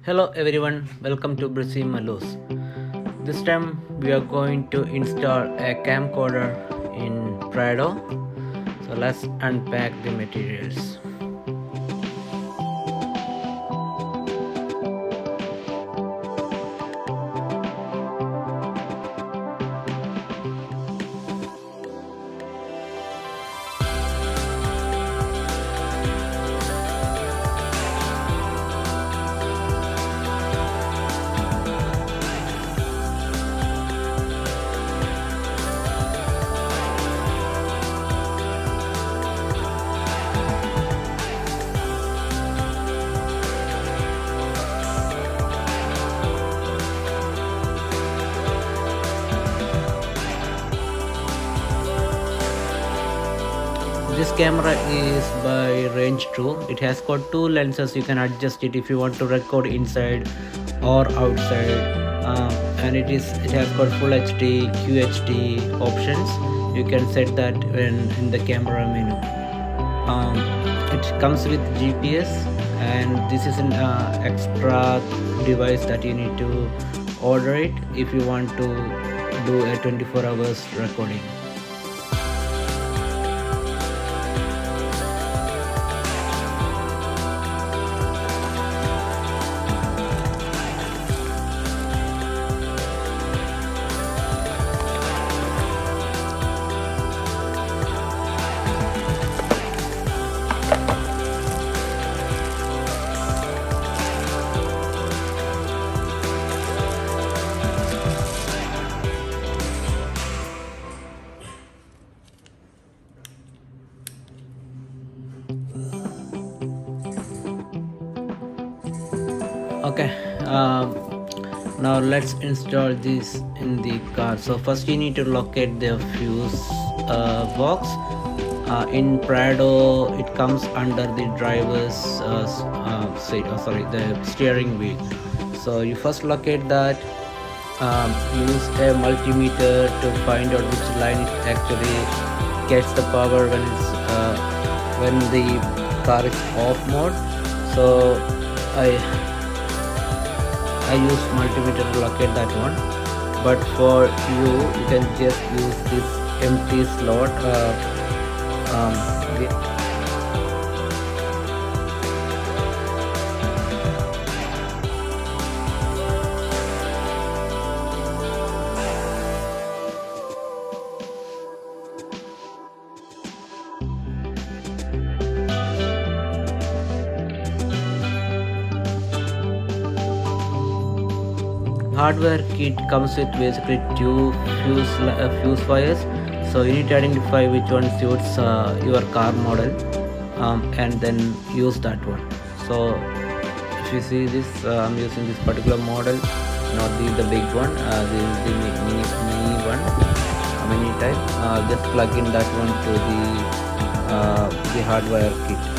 Hello everyone, welcome to Brazil Malus. This time we are going to install a camcorder in Prado. So let's unpack the materials. This camera is by Range 2. It has got two lenses. You can adjust it if you want to record inside or outside. And it has got full HD, QHD options. You can set that in the camera menu. It comes with GPS, and this is an extra device that you need to order it if you want to do a 24 hours recording. Okay, now let's install this in the car. So first you need to locate the fuse box. In Prado it comes under the driver's the steering wheel. So you first locate that. Use a multimeter to find out which line it actually gets the power when the car is off mode. So I use multimeter to locate that one, but for you can just use this empty slot. Hardware kit comes with basically two fuse wires, so you need to identify which one suits your car model, and then use that one. So if you see this, I'm using this particular model, not the big one. This is the mini one, mini type. Just plug in that one to the hardwire kit.